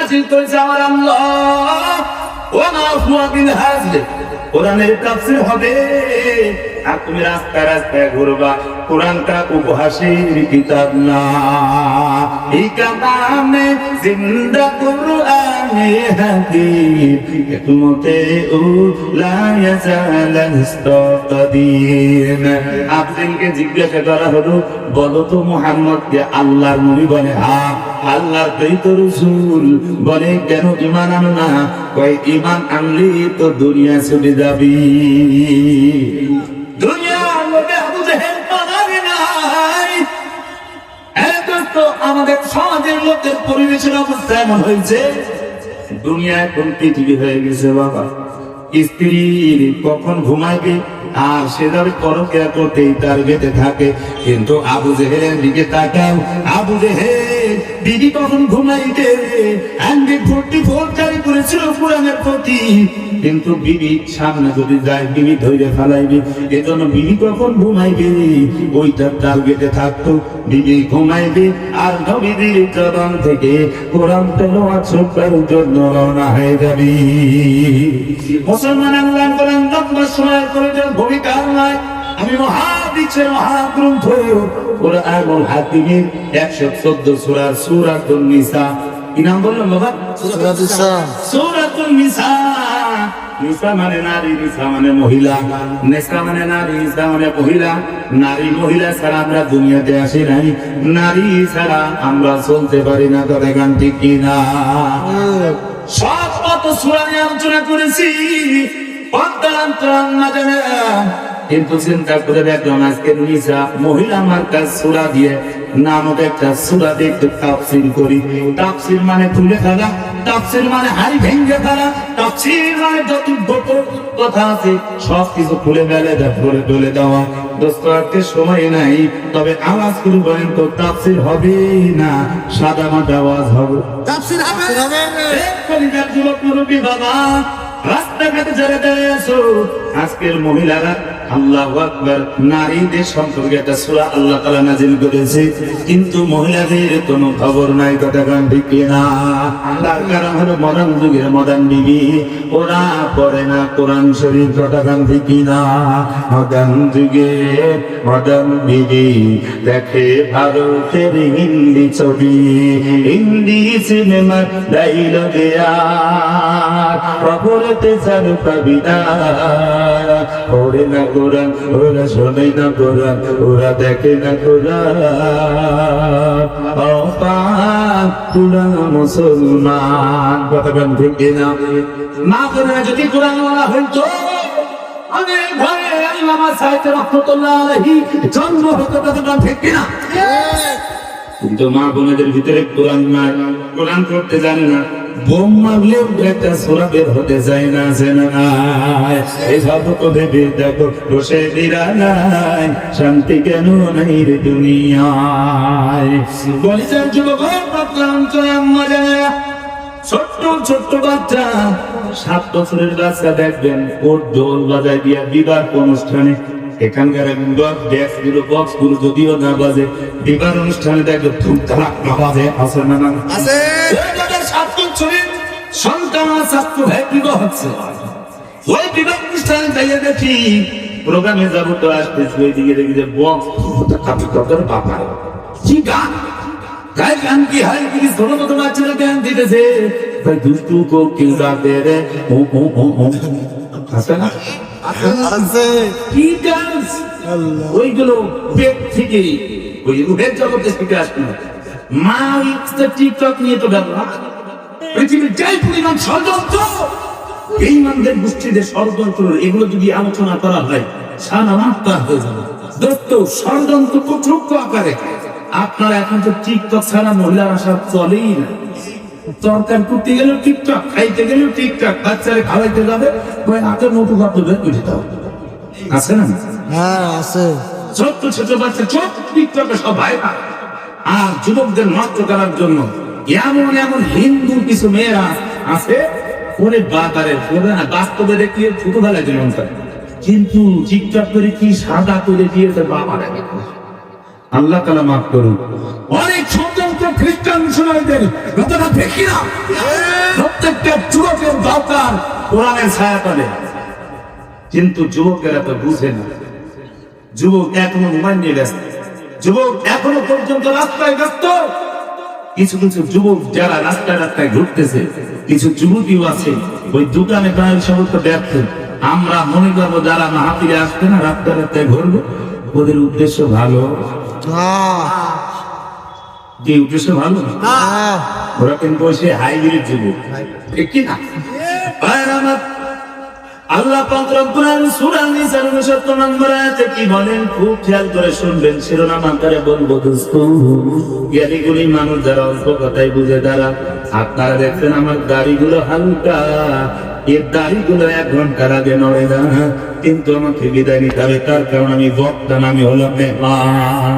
নাযিল করেছে আমার আল্লাহ, ওয়া মা হুয়া বিল হাজল, কোরআনের তাফসীর হবে আর তুমি রাস্তায় রাস্তায় ঘুরবা। কোরআনটা উপহাসের কিতাব না, এই কালামে জিন্দা কোরআনে হাকিম হিকমতে উলা ইয়াজালান ইস্তাকদিন। আব্দুলকে জিজ্ঞাসা করা হলো, বলো তো মুহাম্মদ কে আল্লাহর নবী? বলে হ্যাঁ। আল্লাহর প্রেরিত রাসূল? বলে কেন ঈমান আনো না? কয় ঈমান আনলি তো দুনিয়া ছুটে যাবি। দুনিয়ার লোকে আবু জেহেল পালাবে নাই। এখন তো আমাদের সমাজের লোকের পরিবেশের অবস্থা এমন হয়েছে, দুনিয়া এখন পৃথিবী হয়ে গেছে বাবা। স্ত্রী কখন ঘুমাইবে আর সে যাবে পরকিয়া করতেই তার বেঁধে থাকে। কিন্তু আবু জেহেলের দিকে তাকাও, আবু জেহেল বিবি কখন ঘুমাইতে 144 জারি করেছিল কোরআনের প্রতি, কিন্তু বিবি সামনে যদি যায় বিবি ধরে ফেলাইবে। এজন্য বিবি কখন ঘুমাইবে ওইটা টার্গেটে থাকতো। বিবি ঘুমাইবে আর নবীদের জবান থেকে কোরআন তেলাওয়াত শোনার জন্য রওনা হয়ে যাবে। মুসলমান আল্লাহ কোরআন লম্বা সময় করে ভূমিকা নয়। আমি মহাবিশ্বের মহাগ্রন্থ কোরআনুল হাকিমের 114 সূরা সূরাতুন নিসা, কি নাম বললাম বাবা? সূরাতুন নিসা। নিসা মানে নারী, নিসা মানে মহিলা, নিসা মানে নারী, নিসা মানে মহিলা। নারী মহিলা ছাড়া আমরা দুনিয়াতে আসি নাই, নারী ছাড়া আমরা চলতে পারি না। কথা গান ঠিক কিনা? সব কত সূরা নিয়ে আলোচনা করেছি, অন্তরান্তর না জানে, কিন্তু চিন্তা করে দেখলাম আজকে নিসা মহিলা মার্কাজ সূরা দিয়ে নামক একটা সূরা দেখতে তাফসীর করি। তাফসীর মানে তুলে ফেলা, তাফসীর মানে হাড়ি ভেঙে ফেলা, তাফসীর মানে যত কথা আছে সব কিছু খুলে ফেলে তুলে দেওয়া। দোস্ত আজকে সময় নাই, তবে আওয়াজ করে বলেন তো তাফসীর হবে না সাদা মাটা আওয়াজ হবে? তাফসীর হবে। কলিজার যুবক মুরব্বী বাবা, রাস্তাঘাটে যারা দাঁড়িয়ে আছো, আজকের মহিলারা আল্লাহু আকবার, নারীদের সম্পর্কে একটা সূরা আল্লাহ তাআলা নাযিল করেছে, কিন্তু মহিলাদের কোনো খবর নাই। কথা গান ঠিক কিনা? তার কারণ হলো মডার্ন যুগের মডার্ন বিবি, ওরা পড়ে না কোরআন শরীফ। কথা গান ঠিক কিনা? মডার্ন যুগে মডার্ন বিবি দেখে ভারতের হিন্দি ছবি, হিন্দি সিনেমার ডাইলগে আর খবরেতে চালু কবিতা। ওরে না কোরআন, ওরা শোনে না কোরআন, ওরা দেখে না কোরআন। কোরআন মুসলমান। কথা গান ঠিক কিনা? না করে যদি কোরআন বলা হইতো অনেক ঘরে আল্লামা সাইদ রাহমাতুল্লাহ আলাইহি জন্ম হতো। কথা গান ঠিক কিনা? কিন্তু মা বোনেদের ভিতরে কোরআন নাই, কোরআন পড়তে জানে না, বোম মারলেও একটা সূরা বের হতে যায় না। এই সব তো ভেবে দেখো বসে দিরা নাই, শান্তি কেন নাই রে দুনিয়ায়। বলিছেন যুবক ছোট্ট ছোট্ট বাচ্চা, 7 বছরের বাচ্চা দেখবেন ওর ঢোল বাজায় দিয়া বিবাহ অনুষ্ঠানে, এখানকার বক্স গুলো যদিও না বাজে, বিবাহ অনুষ্ঠানে দেখবে ধুম ধারাক বাজে। আছে না? না আছে। সন্তান ছাত্র ভাই বিবাহ হচ্ছে, ওই বিবাহ অনুষ্ঠানে যাইয়ে দেখি প্রোগ্রামে যাবো তো আসতেছে, ওই দিকে দেখি যে বক্স বাবা কি গান গায়ে, গান কি হয় কি ছোট ছোট বাচ্চারা গান দিতেছে, ভাই দুষ্টু কোকিল গাতে রে ও ও ও ও। আছে না? আছে। কি ডান্স ওইগুলো পেট থেকে, ওই রুহের জগতে থেকে আসবে না। মা টিকটক নিয়ে তো ব্যবহার, পৃথিবীর যাই পরিমাণ ষড়যন্ত্র, বেঈমানদের গোষ্ঠীদের ষড়যন্ত্র, এগুলো যদি আলোচনা করা হয় সারা মাত্রা হয়ে যাবে। দোস্ত ষড়যন্ত্র প্রচুর আকারে। আপনার এখন তো টিকটক ছাড়া মহিলার আশা চলেই না। তরকার করতে গেলেও টিকটক, খাইতে গেলেও টিকটক, বাচ্চারা খাওয়াইতে যাবে ওই হাতের মতো কাপড় বের করে দাও। আছে না? হ্যাঁ আছে। ছোট্ট ছোট বাচ্চা ছোট টিকটকে সব ভাই, আর যুবকদের নষ্ট করার জন্য এমন এমন হিন্দু কিছু মেয়েরা আছে, ওরে বাতারে বাস্তবে দেখিয়ে ছোটবেলায় জীবন করে, কিন্তু টিকটক করে কি সাদা করে দিয়েছে বাবা। আল্লাহ তাআলা মাফ করুন। অনেক স্বতন্ত্র খ্রিস্টান মিশনারিদের কথাটা ঠিক না? প্রত্যেকটা যুবকের দরকার কোরআনের ছায়া তলে, কিন্তু যুবকেরা তো বুঝে না। যুবক এখনো মোবাইল নিয়ে ব্যস্ত, যুবক এখনো পর্যন্ত রাস্তায় ব্যস্ত। কিছু কিছু যুবক যারা রাস্তায় রাস্তায় ঘুরতেছে, কিছু যুবতীও আছে ওই দোকানে প্রায় সমস্ত ব্যর্থ। আমরা মনে করবো যারা মাহফিলে আসবে না রাস্তায় রাস্তায় ঘুরবো, ওদের উদ্দেশ্য ভালো। যে উদ্দেশ্য ভালো, ওরা কিন্তু সে হাইব্রিড যুবক, ঠিক কি না? আল্লাহ পাক রব্বুল আলামিন সূরা নিসার 69 নম্বর আয়াতে কি বলেন খুব খেয়াল করে শুনবেন, শিরোনাম আকারে বলবো দোস্ত। জ্ঞানীগুলি মানুষ যারা অল্প কথাই বুঝে তারা, আপনারা দেখছেন আমার দাড়িগুলো হালকা, এর দাড়িগুলো 1 ঘন্টার আগে নড়ে না, কিন্তু আমাকে বিদায় নিতে হবে, তার কারণ আমি বক্তা, আমি হলাম মেহমান।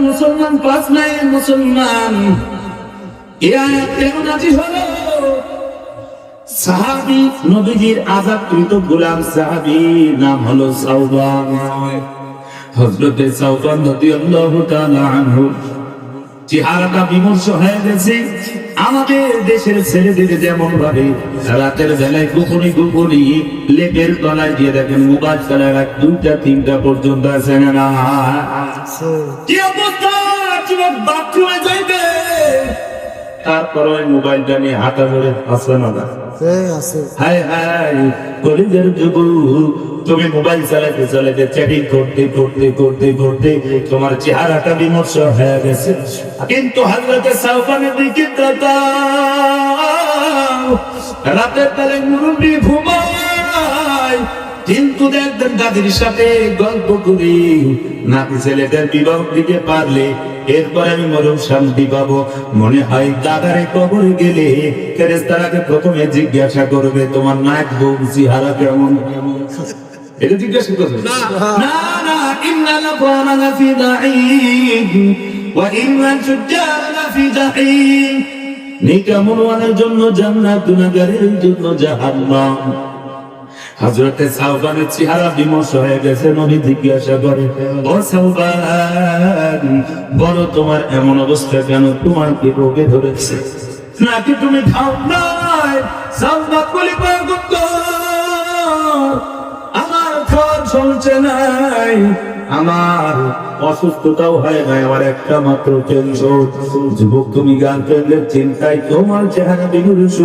মুসলমান 5 নাই মুসলমান। সাহাবী নবীজির আযাবকৃত গোলাম সাহাবী নাম হলো সাওবান। হযরতে সাওবান রাদিয়াল্লাহু তাআলা আনহু চেহারাটা বিমর্ষ হয়ে গেছে। আমাদের দেশের ছেলেদের যেমন ভাবে রাতের বেলায় গোপনে গোপনে লেপের তলায় দিয়ে দেখেন মোবাইল চালায় রাত 2টা 3টা পর্যন্ত আছে না? কি অবস্থা, যুবক বাথরুমে যাইবে তারপর ওই মোবাইলটা নিয়ে হাঁটা ধরে আসবে না? হায় হায় কলিজার যুবক, তুমি মোবাইল চালাতে চালাতে চ্যাটিং করতে করতে করতে করতে তোমার চেহারাটা বিমর্ষ হয়ে গেছে। কিন্তু হযরতে সাওবানের দিকে তাকাও, রাতের বেলায় মুরব্বি ঘুমায়, কিন্তু দেখবেন দাদির সাথে গল্প করি নাতি ছেলেদের বিবাহ দিতে পারলে এরপর আমি মরম শান্তি পাবো। মনে হয় দাদারে কবরে গেলে ফেরেশতারাকে প্রথমে জিজ্ঞাসা করবে তোমার নাক বউ চেহারা কেমন, এটা জিজ্ঞাসা করবে না। না, ইন্নাল আবরারা লাফি নাঈম ওয়া ইন্নাল ফুজ্জারা লাফি জাহিম। নেকআমলওয়ালার জন্য জান্নাত, গুনাহগারের জন্য জাহান্নাম। হযরতে সাওবানের চেহারা বিমর্ষ হয়ে গেছে। নবী জিজ্ঞাসা করে, ও সাওবান, বলো তোমার এমন অবস্থা কেন? তোমার কি রোগে ধরেছে নাকি তুমি খাও নাই? সাওবান বলে, আমার খাওয়া চলছে নাই, আমার অসুস্থতাও হয় নাই, আমার একটা মাত্র টেনশন। যুবক তুমি গান করলে চিন্তায় তোমার চেহারা বিমর্ষ।